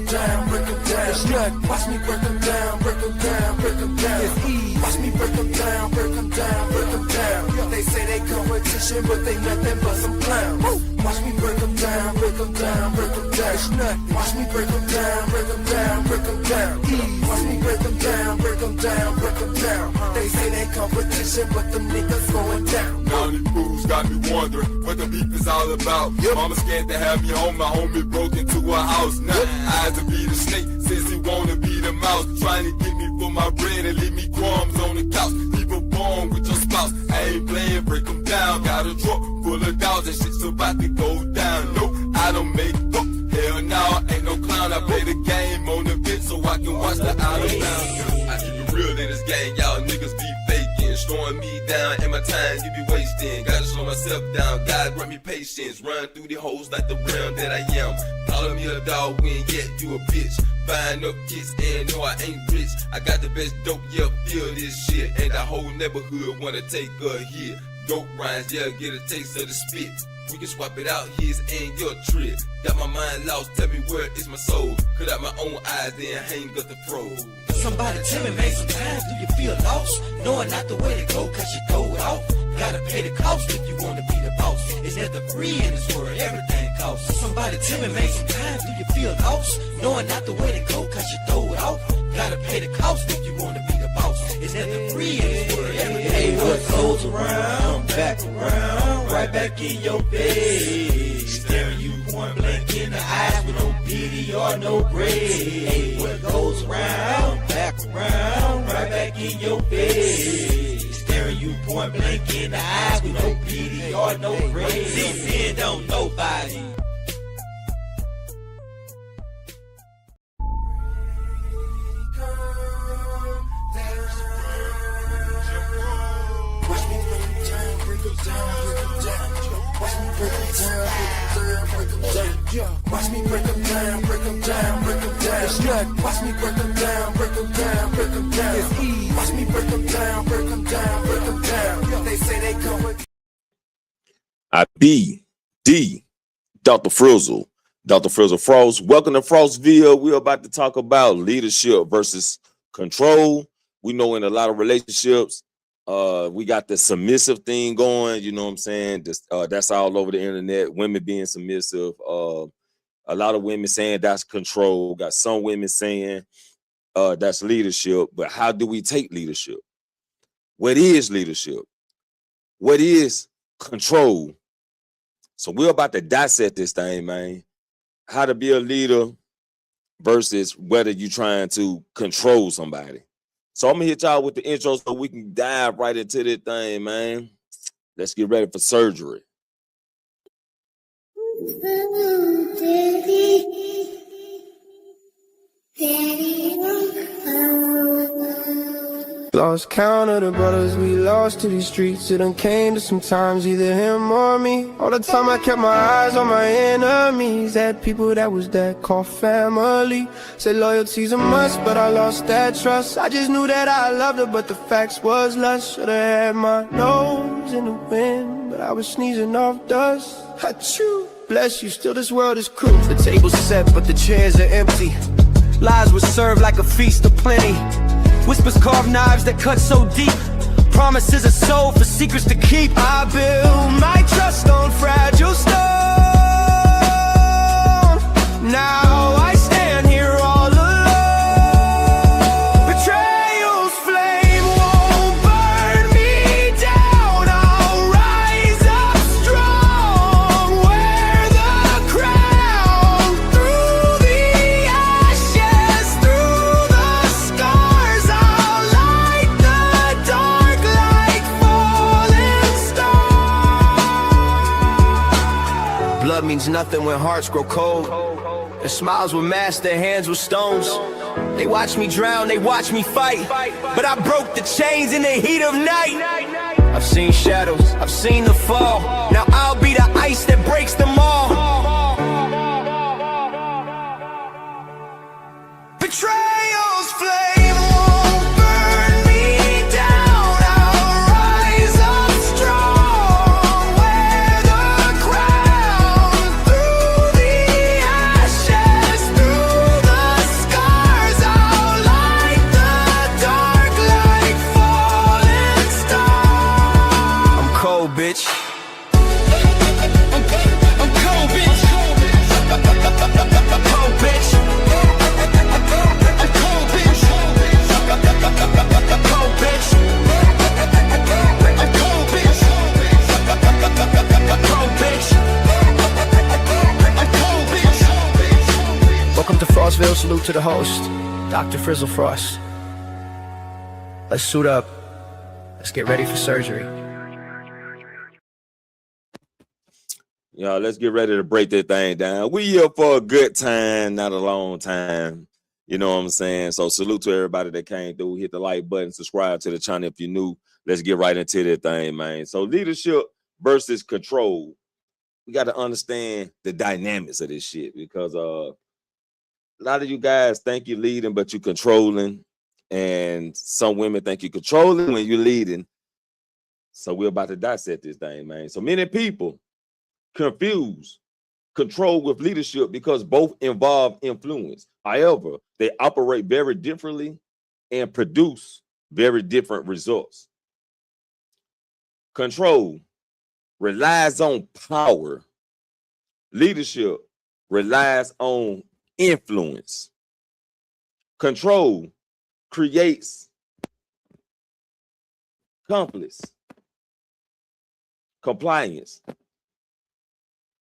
them down, break them down. It's nothing. Watch me break them down, break them down, break them down. It's easy. Watch me break them down, break them down, break them down. They say they competition, but they nothing but some clowns. Watch me break them down, break them down, break them down. It's nothing. Watch me break them down, break them down, break them down. Watch me break them down, break them down, break them down. They say they competition, but them niggas going down. Now these fools got me wondering what the beef is all about. Mama scared to have me home, my homie broke into her house. Now I had to be the snake since he wanna be the mouse. Trying to get me for my bread and leave me crumbs on the couch. People born with your spouse, I ain't playing, break them down. Got a truck full of dollars and shit's about to go down. No, I don't make up, hell no, ain't no clown. I play the game on the bench so I can watch the out of town. I keep it real in this game, y'all niggas be faking, slowing me down and my time you be wasting. Gotta slow myself down, God grant me patience. Run through the holes like the realm that I am. Calling me a dog when yet you a bitch. Buying up kids and no I ain't rich. I got the best dope, yeah, feel this shit. And the whole neighborhood wanna take a hit. Dope rhymes, yeah, get a taste of the spit. We can swap it out, his and your trip. Got my mind lost, tell me where is my soul. Cut out my own eyes, then hang up the fro. Somebody tell me, man, sometimes do you feel lost? Knowing not the way to go, cause you throw it off. Gotta pay the cost if you wanna be the boss. Is there the free in this world? Everything costs. Somebody tell me, man, sometimes do you feel lost? Knowing not the way to go, cause you throw it off. Gotta pay the cost if you wanna be the boss. Is there the free in this world? Hey, what goes around, back around, right back in your face. Staring you point blank in the eyes with no pity or no grace. Hey, what goes around, back around, right back in your face. Staring you point blank in the eyes with no pity or no grace. Deep in don't nobody. Watch me break them down, break them down, break them down. It's nothing. Watch me break them down, break them down, break them down. It's easy. Watch me break them down, break them down, break them down. They say they come with Dr. Frizzle. Dr. Frizzle Frost. Welcome to Frostville. We're about to talk about leadership versus control. We know in a lot of relationships, we got the submissive thing going, you know what I'm saying? That's all over the internet, women being submissive. A lot of women saying that's control. Got some women saying that's leadership. But how do we take leadership? What is leadership? What is control? So we're about to dissect this thing, man. How to be a leader versus whether you're trying to control somebody. So I'm gonna hit y'all with the intro so we can dive right into this thing, man. Let's get ready for surgery. Lost count of the brothers we lost to these streets. It done came to sometimes either him or me. All the time I kept my eyes on my enemies. Had people that was that called family. Said loyalty's a must, but I lost that trust. I just knew that I loved her, but the facts was lust. Should've had my nose in the wind, but I was sneezing off dust. Achoo, bless you, still this world is cruel. The table's set, but the chairs are empty. Lies were served like a feast of plenty. Whispers carve knives that cut so deep. Promises are sold for secrets to keep. I build my trust on fragile stone. Now I stand here all alone. Betrayal's flame won't burn me down. I'll rise up strong. Wear the crown. Through the ashes, through the scars, I'll light the dark like falling stars. Blood means nothing when hearts grow cold. Their smiles were masks, their hands were stones. They watched me drown, they watched me fight, but I broke the chains in the heat of night. I've seen shadows, I've seen the fall. Now I'll be the ice that breaks them all. Betrayal's flame won't burn me down. I'll rise up strong. Wear the crown. Through the ashes, through the Welcome to Frostville. Salute to the host, Dr. Frizzle Frost. Let's suit up. Let's get ready for surgery. Y'all, let's get ready to break that thing down. We here for a good time, not a long time. You know what I'm saying? So salute to everybody that came through. Hit the like button, subscribe to the channel if you're new. Let's get right into that thing, man. So leadership versus control. We got to understand the dynamics of this shit because a lot of you guys think you're leading, but you're controlling. And some women think you're controlling when you're leading. So we're about to dissect this thing, man. So many people confuse control with leadership because both involve influence. However, they operate very differently and produce very different results. Control relies on power. Leadership relies on influence. Control creates conflicts, compliance.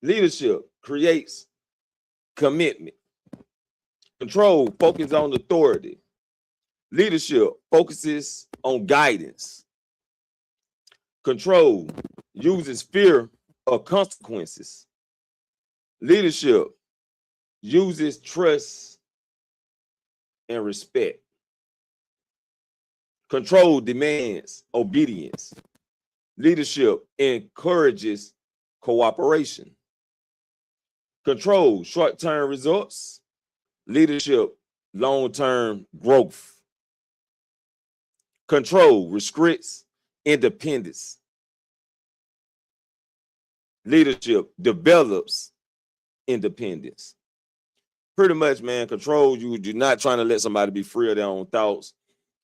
Leadership creates commitment. Control focuses on authority. Leadership focuses on guidance. Control uses fear of consequences. Leadership uses trust and respect. Control demands obedience. Leadership encourages cooperation. Control short-term results. Leadership long-term growth. Control restricts independence. Leadership develops independence. Pretty much, man, control, you're not trying to let somebody be free of their own thoughts,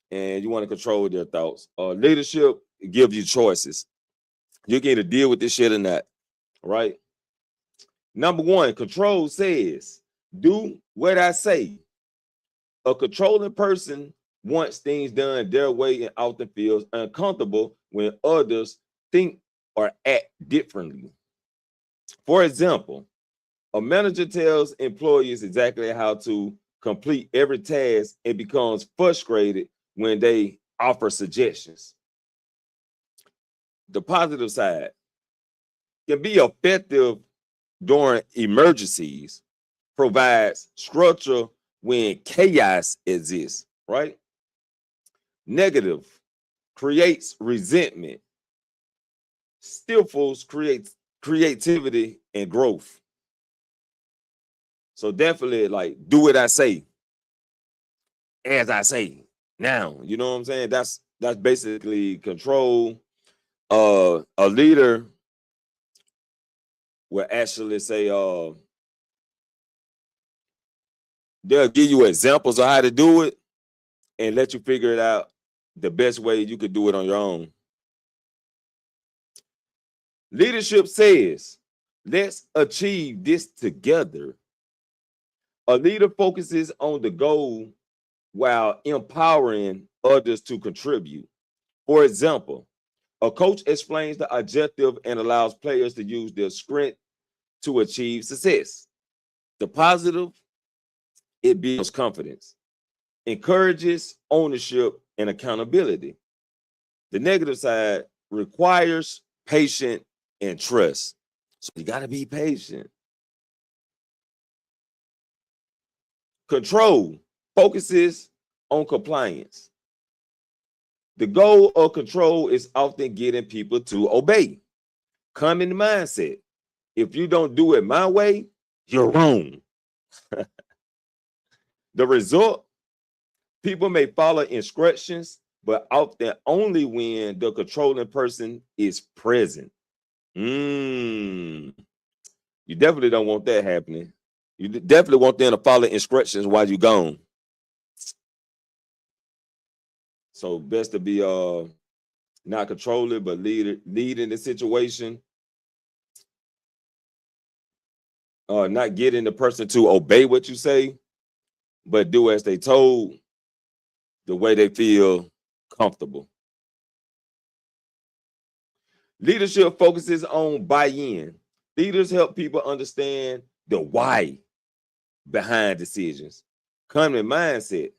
and you want to control their thoughts. Leadership gives you choices. You can either deal with this shit or not, right? Number one, control says, do what I say. A controlling person wants things done their way and often feels uncomfortable when others think or act differently. For example, a manager tells employees exactly how to complete every task and becomes frustrated when they offer suggestions. The positive side can be effective during emergencies, provides structure when chaos exists, right? Negative creates resentment, stifles creativity and growth. So definitely, like, do what I say, as I say. Now, you know what I'm saying? That's basically control. A leader will actually say, they'll give you examples of how to do it and let you figure it out the best way you could do it on your own. Leadership says, let's achieve this together. A leader focuses on the goal while empowering others to contribute. For example, a coach explains the objective and allows players to use their strength to achieve success. The positive, it builds confidence, encourages ownership and accountability. The negative side requires patience and trust. So you got to be patient. Control focuses on compliance. The goal of control is often getting people to obey. Common mindset. If you don't do it my way, you're wrong. The result, people may follow instructions, but often only when the controlling person is present. You definitely don't want that happening. You definitely want them to follow instructions while you're gone. So best to be not controlling, but leading the situation. Not getting the person to obey what you say, but do as they told, the way they feel comfortable. Leadership focuses on buy-in. Leaders help people understand the why. behind decisions. Common mindset.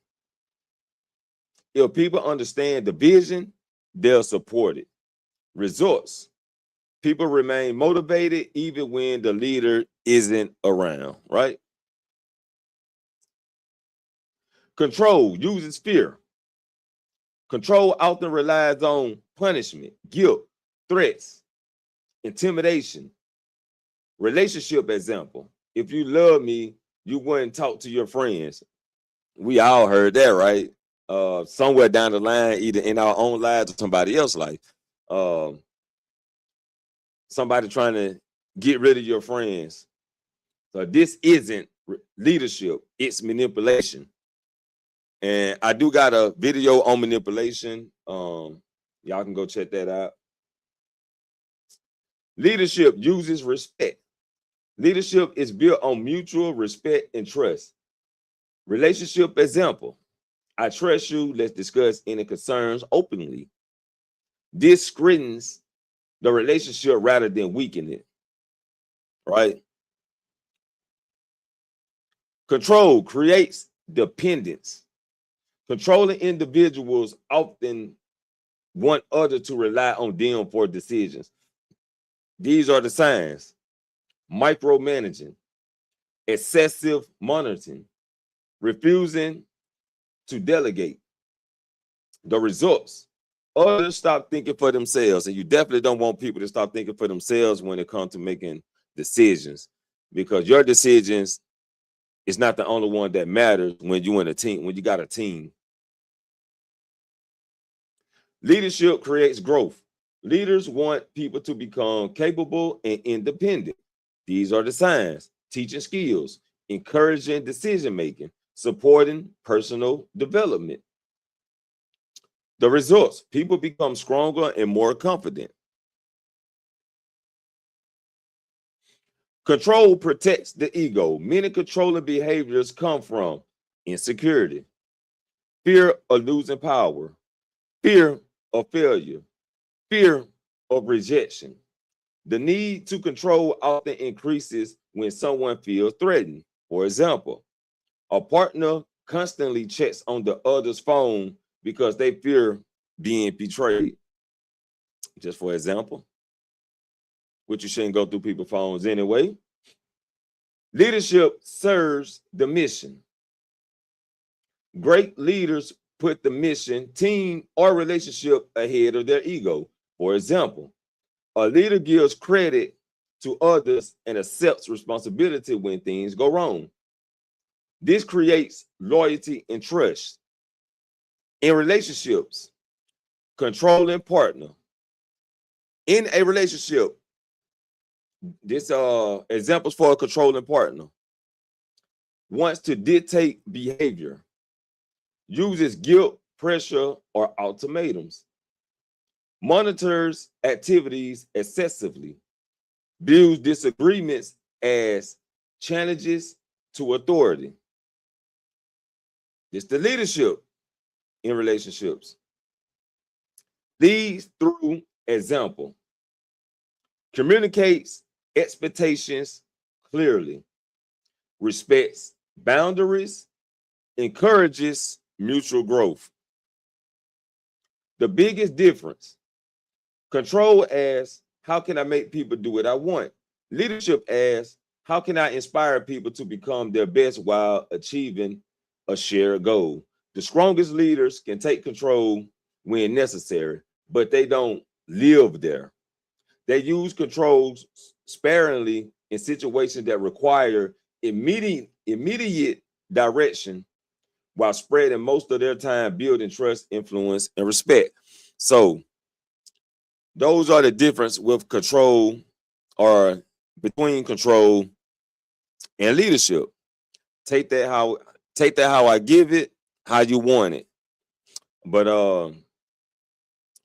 If people understand the vision, they'll support it. Results. People remain motivated even when the leader isn't around, right? Control uses fear. Control often relies on punishment, guilt, threats, intimidation. Relationship example. If you love me, you wouldn't talk to your friends. We all heard that, right? Somewhere down the line, either in our own lives or somebody else's life. Somebody trying to get rid of your friends. So this isn't leadership, it's manipulation. And I do got a video on manipulation. Y'all can go check that out. Leadership uses respect. Leadership is built on mutual respect and trust. Relationship example. I trust you. Let's discuss any concerns openly. This strengthens the relationship rather than weaken it. Right? Control creates dependence. Controlling individuals often want others to rely on them for decisions. These are the signs: micromanaging, excessive monitoring, refusing to delegate. The results: others stop thinking for themselves, and you definitely don't want people to stop thinking for themselves when it comes to making decisions, because your decisions is not the only one that matters when you in a team, when you got a team. Leadership creates growth. Leaders want people to become capable and independent. These are the signs: teaching skills, encouraging decision-making, supporting personal development. The results: people become stronger and more confident. Control protects the ego. Many controlling behaviors come from insecurity, fear of losing power, fear of failure, fear of rejection. The need to control often increases when someone feels threatened. For example, a partner constantly checks on the other's phone because they fear being betrayed. Just for example, which you shouldn't go through people's phones anyway. Leadership serves the mission. Great leaders put the mission, team, or relationship ahead of their ego. For example, a leader gives credit to others and accepts responsibility when things go wrong. This creates loyalty and trust. In relationships, controlling partner. In a relationship, this examples for a controlling partner. Wants to dictate behavior, uses guilt, pressure, or ultimatums, monitors activities excessively, views disagreements as challenges to authority. It's the leadership in relationships. Leads through example, communicates expectations clearly, respects boundaries, encourages mutual growth. The biggest difference: control asks, how can I make people do what I want? Leadership asks, how can I inspire people to become their best while achieving a shared goal? The strongest leaders can take control when necessary, but they don't live there. They use controls sparingly in situations that require immediate direction, while spreading most of their time building trust, influence, and respect. So those are the difference with control, or between control and leadership. Take that how I give it, how you want it. But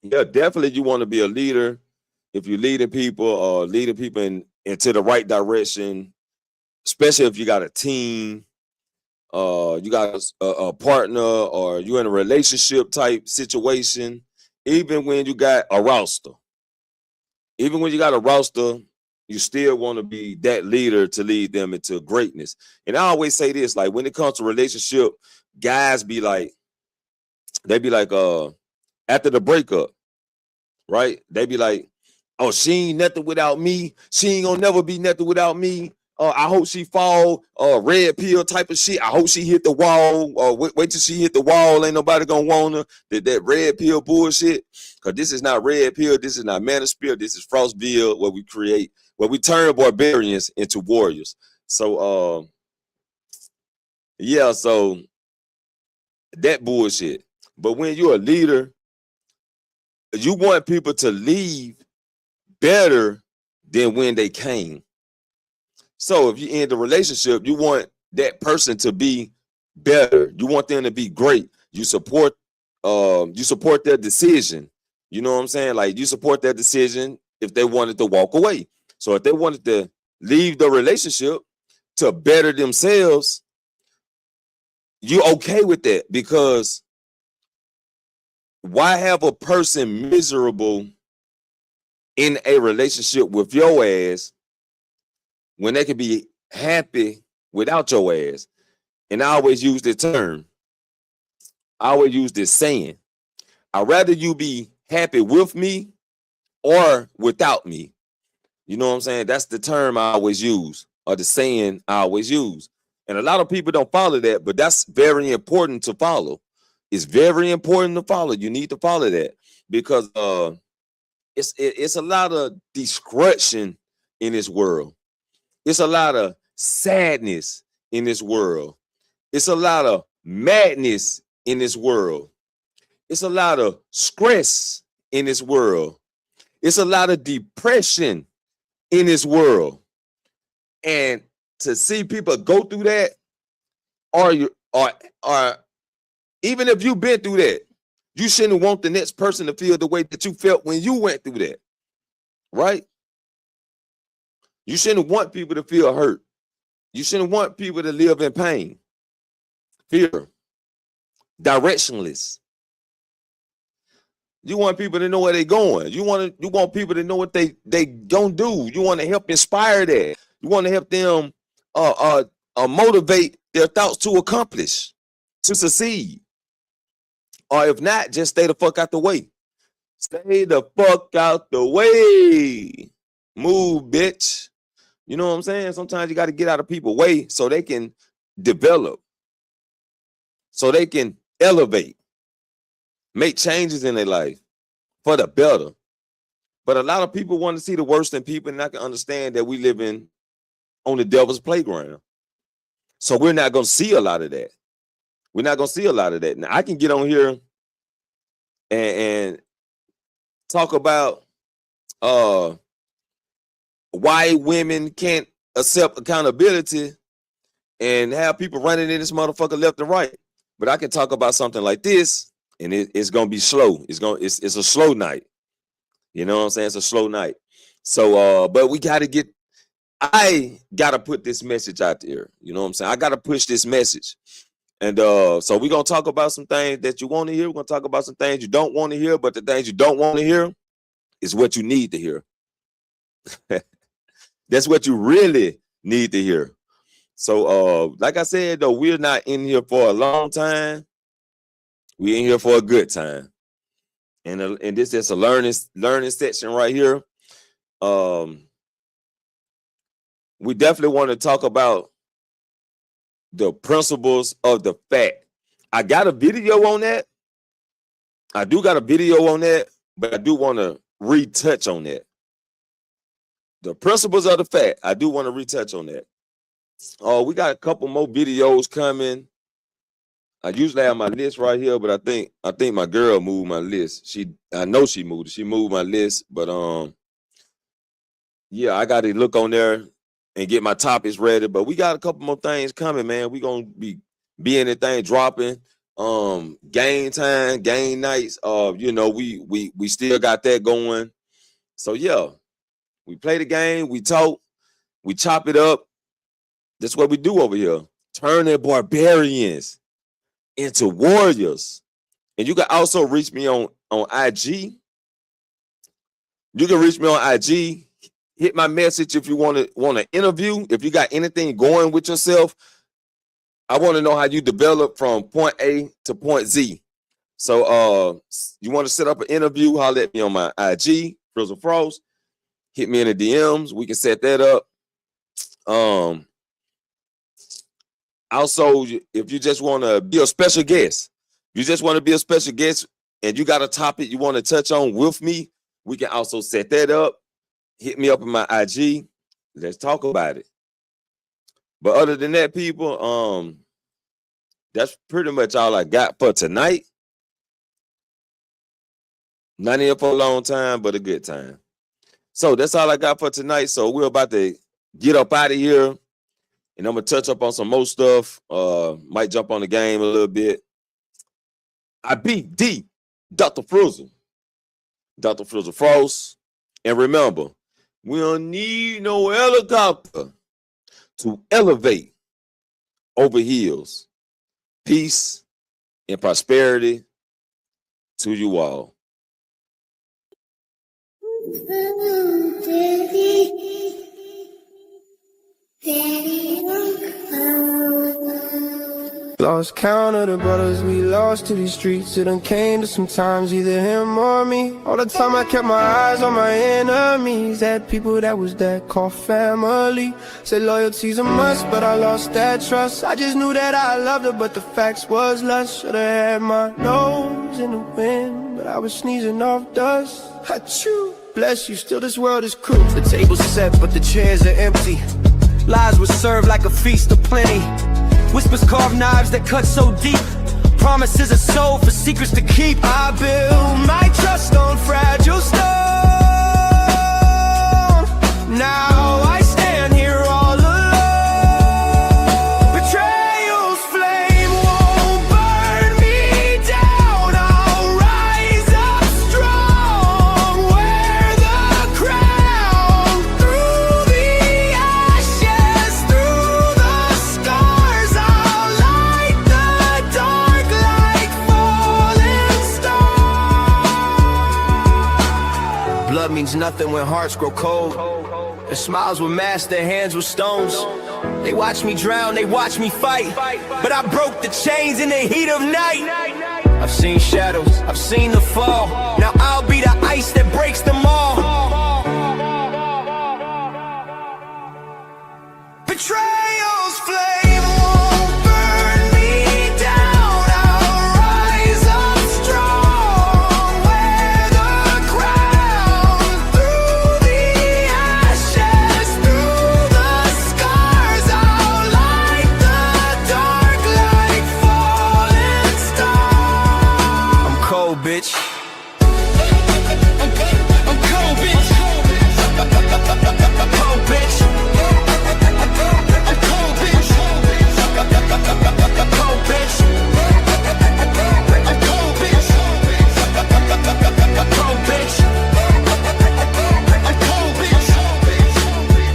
yeah, definitely you want to be a leader. If you're leading people or leading people into the right direction, especially if you got a team, you got a partner, or you're in a relationship type situation, even when you got a roster. Even when you got a roster, you still want to be that leader to lead them into greatness. And I always say this, like when it comes to relationship, guys be like, they be like, after the breakup, right? They be like, oh, she ain't nothing without me. She ain't gonna never be nothing without me. I hope she fall, red pill type of shit. I hope she hit the wall. Wait till she hit the wall. Ain't nobody gonna want her. That red pill bullshit. Cause this is not red pill. This is not manosphere. This is Frostville, where we turn barbarians into warriors. So, yeah. So that bullshit. But when you're a leader, you want people to leave better than when they came. So if you end the relationship, you want that person to be better. You want them to be great. You support their decision. You know what I'm saying? Like you support their decision if they wanted to walk away. So if they wanted to leave the relationship to better themselves, you okay with that, because why have a person miserable in a relationship with your ass when they could be happy without your ass? And I always use this term. I always use this saying. I'd rather you be happy with me or without me. You know what I'm saying? That's the term I always use, or the saying I always use. And a lot of people don't follow that, but that's very important to follow. It's very important to follow. You need to follow that, because it's a lot of destruction in this world. It's a lot of sadness in this world. It's a lot of madness in this world. It's a lot of stress in this world. It's a lot of depression in this world. And to see people go through that, or even if you've been through that, you shouldn't want the next person to feel the way that you felt when you went through that, right? You shouldn't want people to feel hurt. You shouldn't want people to live in pain, fear, directionless. You want people to know where they're going. You want people to know what they gonna do. You want to help inspire that. You want to help them motivate their thoughts to accomplish, to succeed. Or if not, just stay the fuck out the way. Stay the fuck out the way. Move, bitch. You know what I'm saying? Sometimes you got to get out of people's way so they can develop, so they can elevate, make changes in their life for the better. But a lot of people want to see the worst in people, and I can understand that we live on the devil's playground. So we're not going to see a lot of that. We're not going to see a lot of that. Now, I can get on here and talk about why women can't accept accountability and have people running in this motherfucker left and right. But I can talk about something like this, and it's gonna be slow. It's a slow night. You know what I'm saying? It's a slow night. So but I gotta put this message out there. You know what I'm saying? I gotta push this message. And so we're gonna talk about some things that you want to hear. We're gonna talk about some things you don't want to hear, but the things you don't want to hear is what you need to hear. That's what you really need to hear. So like I said, though, we're not in here for a long time. We're in here for a good time. And this is a learning section right here. We definitely want to talk about the principles of the fact. I got a video on that. I do got a video on that, but I do want to retouch on that. The principles of the fact. I do want to retouch on that. We got a couple more videos coming. I usually have my list right here, but I think my girl moved my list. I know she moved it. She moved my list, but yeah, I got to look on there and get my topics ready. But we got a couple more things coming, man. We gonna be anything dropping. Game time, game nights. You know, we still got that going. So yeah, we play the game, we talk, we chop it up. That's what we do over here. Turning barbarians into warriors. And you can also reach me on IG. You can reach me on IG. hit my message if you want to interview. If you got anything going with yourself, I want to know how you develop from point A to point Z. So you want to set up an interview, holler at me on my IG, Frizzle Frost. Hit me in the DMs. We can set that up. Also, if you just want to be a special guest, and you got a topic you want to touch on with me, we can also set that up. Hit me up in my IG. Let's talk about it. But other than that, people, that's pretty much all I got for tonight. Not here for a long time, but a good time. So that's all I got for tonight. So we're about to get up out of here, and I'm gonna touch up on some more stuff. Might jump on the game a little bit. I beat Dr. Frizzle Frost. And remember, we don't need no helicopter to elevate over hills. Peace and prosperity to you all. Lost count of the brothers we lost to these streets. It done came to sometimes either him or me. All the time I kept my eyes on my enemies. Had people that was that called family. Said loyalty's a must, but I lost that trust. I just knew that I loved her, but the facts was lust. Should've had my nose in the wind, but I was sneezing off dust. Achoo, bless you, still this world is cruel. The table's set, but the chairs are empty. Lies were served like a feast of plenty. Whispers carve knives that cut so deep. Promises are sold for secrets to keep. I build my trust on fragile stone. Now I stand here all alone. Betrayal's flame won't burn me down. I'll rise up strong. Wear the crown. Through the ashes, through the scars, I'll light the dark like falling stars. Blood means nothing when hearts grow cold. Their smiles were masks, their hands were stones. They watched me drown, they watched me fight, but I broke the chains in the heat of night. I've seen shadows, I've seen the fall. Now I'll be the ice that breaks them all. Betrayal's flame won't burn me down. I'll rise up strong. Wear the crown. Through the ashes, through the scars, I'll light the dark like falling stars. I'm cold, bitch. I'm cold, bitch. Cold, bitch.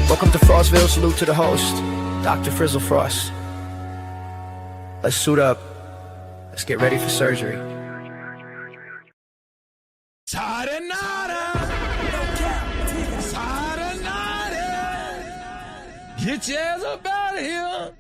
Welcome to Frostville. Salute to the host, Dr. Frizzle Frost. Let's suit up. Let's get ready for surgery. Get your ass up out of here.